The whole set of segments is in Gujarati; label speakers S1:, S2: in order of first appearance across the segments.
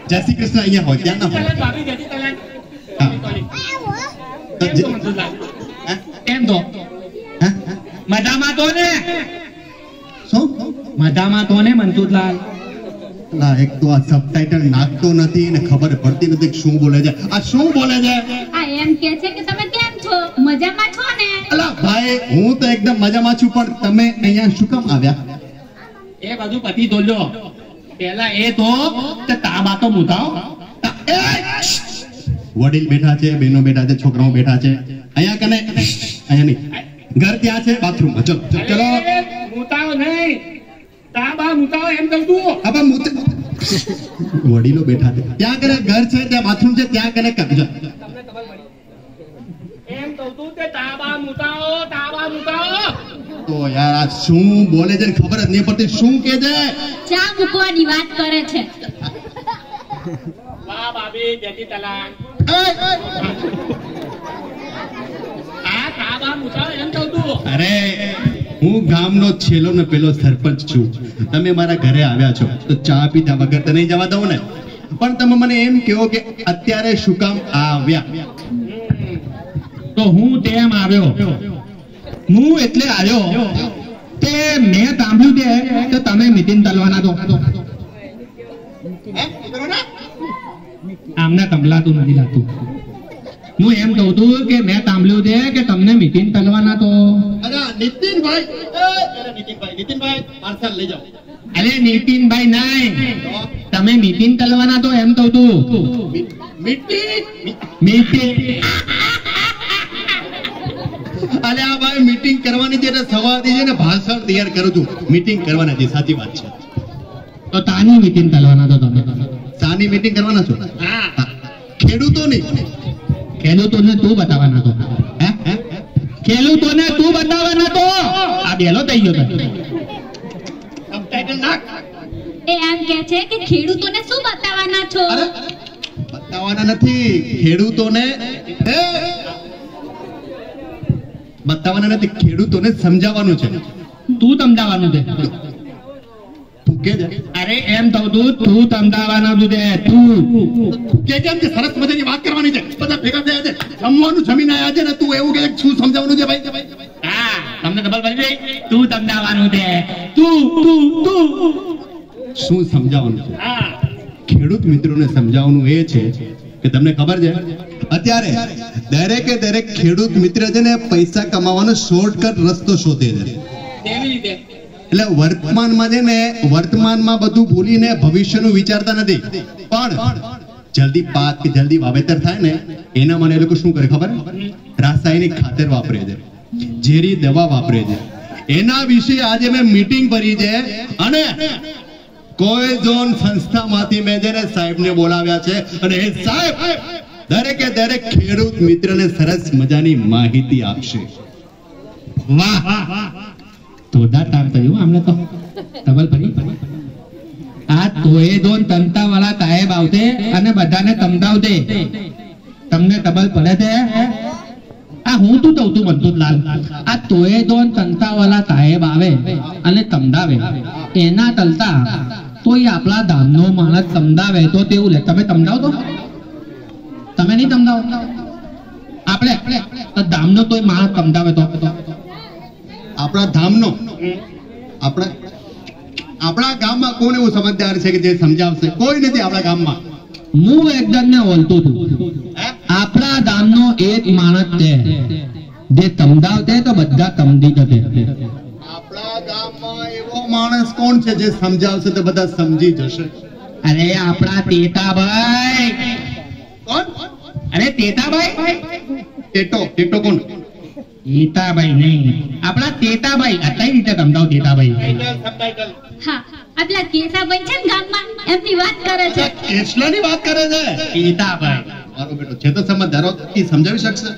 S1: જય શ્રી કૃષ્ણ અહીંયા હોય ત્યાં ના હોય
S2: કેમ તો મજામાં તો ને
S1: શું
S2: મજામાં તો ને મનસુખલાલ
S1: ના એક તો આ સબટાઇટલ નાખતો નથી ને ખબર પડતી નથી શું બોલે છે આ શું બોલે છે
S3: આ એમ કહે છે કે તમે કેમ છો મજામાં છો ને
S1: અલા ભાઈ હું તો એકદમ મજામાં છું પણ તમે અહીંયા શું કામ આવ્યા
S2: એ બધું પતિ દોલ્યો પેલા એ તો તાબા તો મુતાઓ
S1: વડીલ બેઠા છે બહેનો બેઠા છે છોકરાઓ બેઠા છે અહીંયા કને અહીંયા નહીં ઘર ત્યાં છે બાથરૂમમાં ચલો ચલો
S2: મુતાઓ નહીં તાબા મુતાઓ એમ કહું તું
S1: હવે વડીલો બેઠા છે ત્યાં કને ઘર છે ત્યાં બાથરૂમ છે ત્યાં કને કબજો
S2: એમ કહું તું કે તાબા મુતાઓ
S1: તો યાર આ શું બોલે છે ખબર જ નહીં પડતી શું કે છે
S3: ચા મૂકવાની વાત કરે છે
S2: વાહ ભાભી જેથી તલાક આ તાબા મુતાઓ એમ કહું તું
S1: અરે હું ગામનો છેલ્લો ને પેલો સરપંચ છું તમે મારા ઘરે આવ્યા છો તો ચા પીધા વગર તો નહીં જવા દઉં ને પણ તમે મને એમ કહો કે અત્યારે શું કામ આવ્યા
S2: તો હું તેમ આવ્યો હું એટલે આવ્યો તે મેં સાંભળ્યું છે કે તમે મિટિંગ ચાલવાના તો આમને તબલાતું નથી લાગતું હું એમ કહું છું કે મેં સાંભળ્યું છે કે તમને મિટિંગ ચાલવાના તો
S1: નીતિનભાઈ પાર્સલ લઈ જાઓ
S2: અરે નીતિનભાઈ નહીં તમે મિટિંગ ચાલવાના તો એમ કહું છું મીટિંગ
S1: અરે આ ભાઈ મીટિંગ કરવાની છે એટલે સવારથી છે ને ભાષણ તૈયાર કરું છું મીટિંગ કરવાના છે સાચી વાત છે
S2: તો તાની મીટિંગ ચાલવાના તો તમે
S1: સાની મીટિંગ કરવાના છો ખેડૂતોની
S2: ખેડૂતોને તું બતાવવાના તો ખેડૂતોને તું બતાવવાના તો આ બેલો થઈ ગયો
S1: સબટાઇટલ નાખ
S3: એ એમ કહે છે કે ખેડૂતોને શું બતાવવાના છો
S1: બતાવવાના નથી ખેડૂતોને બતાવવાના નથી ખેડૂતોને સમજાવવાનું છે
S2: તું સમજાવવાનું છે
S1: તું કે છે
S2: અરે એમ કહું તું સમજાવવાનું છે તું
S1: કે કેમ છે સરસ મજાની વાત કરવાની છે બધા ભેગા થયા છે જમવાનું જમીન આયા છે ને તું એવું કે શું સમજાવવાનું છે ભાઈ
S2: હા તમને ખબર પડી ગઈ તું સમજાવવાનું છે તું
S1: શું સમજાવવાનું છે
S2: હા
S1: ખેડૂત મિત્રોને સમજાવવાનું એ છે કે તમને ખબર છે અત્યારે દરેક ખેડૂત મિત્ર છે ને પૈસા કમાવાનો શોર્ટકટ રસ્તો શોધે છે
S2: કેવી રીતે
S1: એટલે વર્તમાનમાં છે ને વર્તમાનમાં બધું ભૂલીને ભવિષ્યનું વિચારતા નથી પણ જલ્દી પાક કે જલ્દી વાવેતર થાય ને એના માટે એ લોકો શું કરે ખબર રાસાયણિક ખાતર વાપરે છે ઝેરી દવા વાપરે છે એના વિશે આજે મેં મીટિંગ ભરી છે અને કોઈ ઝોન સંસ્થામાંથી મેં જેને સાહેબને બોલાવ્યા છે અને એ સાહેબ દરેક ખેડૂત મિત્રને સરસ મજાની માહિતી આપશે
S2: વાહ તોડા તાર થયું આમને તો ડબલ પડી આ તોય દોન તંતા વાળા સાહેબ આવતે અને બધાને સમજાવતે તમને ડબલ પડે છે આ હું તું કહું તું મનસુખલાલ આ તોય દોન તંતા વાળા સાહેબ આવે અને સમજાવે એના તલતા તોય આપણા ધામનો માણસ સમજાવે તો તેવું લે તમે સમજાવો તો તમે નહીં સમજાવો આપણે તો ધામનો તોય માણસ સમજાવે તો
S1: આપણા ધામનો આપણા ગામમાં કોણ એવું સમજદાર છે કે જે સમજાવશે કોઈ નથી આપણા ગામમાં
S2: હું એકદમ ને બોલતો છું આપણા ગામનો એક માણસ છે જે સમજાવતે તો બધા સમજી જશે
S1: આપણા ગામમાં એવો માણસ કોણ છે જે સમજાવશે તો બધા સમજી જશે
S2: અરે આપણા તેતાભાઈ
S1: કોણ
S2: અરે તેતાભાઈ
S1: ટેટો કોણ
S2: તેતાભાઈ નહીં આપણા તેતાભાઈ આ કઈ રીતે સમજાવ તેતાભાઈ
S3: હા આપલા કેસાભાઈ છે ને ગામમાં એમની વાત કરે છે
S1: કેસલાની વાત કરે છે
S2: તેતાભાઈ
S1: મારો બેટો છે તો સમજદારો એ સમજાવી શકશે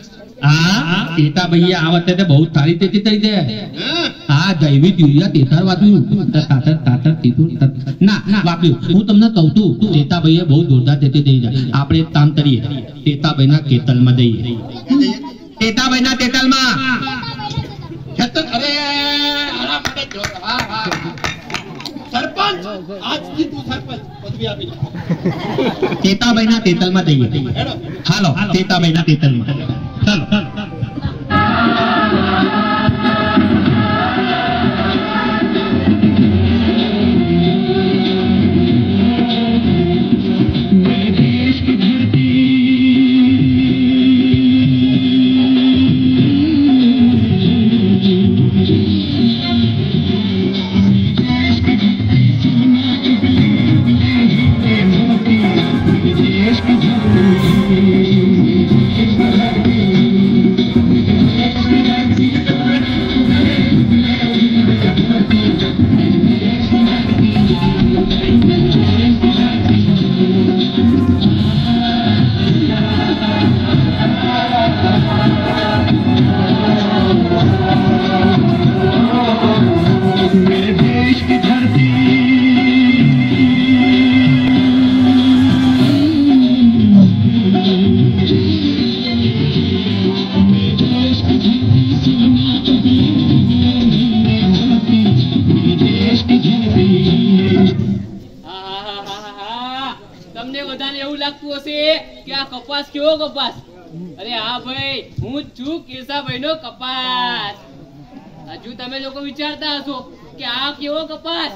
S2: હા તેતાભાઈ આ વખતે બહુ સારી રીતે થઈ છે હા જૈવિક યુરિયા તેતાર વાપર્યું તાતર તીધું ના વાપર્યું હું તમને કહું છું તેતાભાઈએ બહુ જોરદાર તેથી થઈ જાય આપણે એક કામ કરીએ તેતાભાઈના કેતલમાં જઈએ તેતાભાઈના તેતલમાં
S1: અરે સરપંચ
S4: આજથી તું સરપંચ પદવી આપી દે.
S2: તેતાભાઈના તેતલમાં જઈએ.
S4: હેડો.
S2: હાલો તેતાભાઈના તેતલમાં ચાલો.
S5: તમને બધાને એવું લાગતું હશે કે આ કપાસ કેવો કપાસ? અરે હા ભાઈ, હું જ છું કેશાભાઈનો કપાસ. હજુ તમે લોકો વિચારતા હશો કે આ કેવો કપાસ?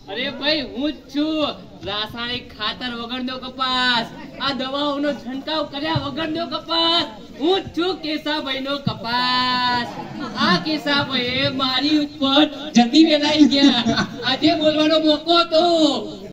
S5: અરે ભાઈ, હું જ છું રાસાયણિક ખાતર વગરનો કપાસ, આ દવાઓનો છંટકાવ કર્યા વગરનો કપાસ. હું જ છું કેશાભાઈનો કપાસ. આ કેશાભાઈએ મારી ઉપર જલ્દી વેલાઈ ગયા. આજે બોલવાનો મોકો હતો.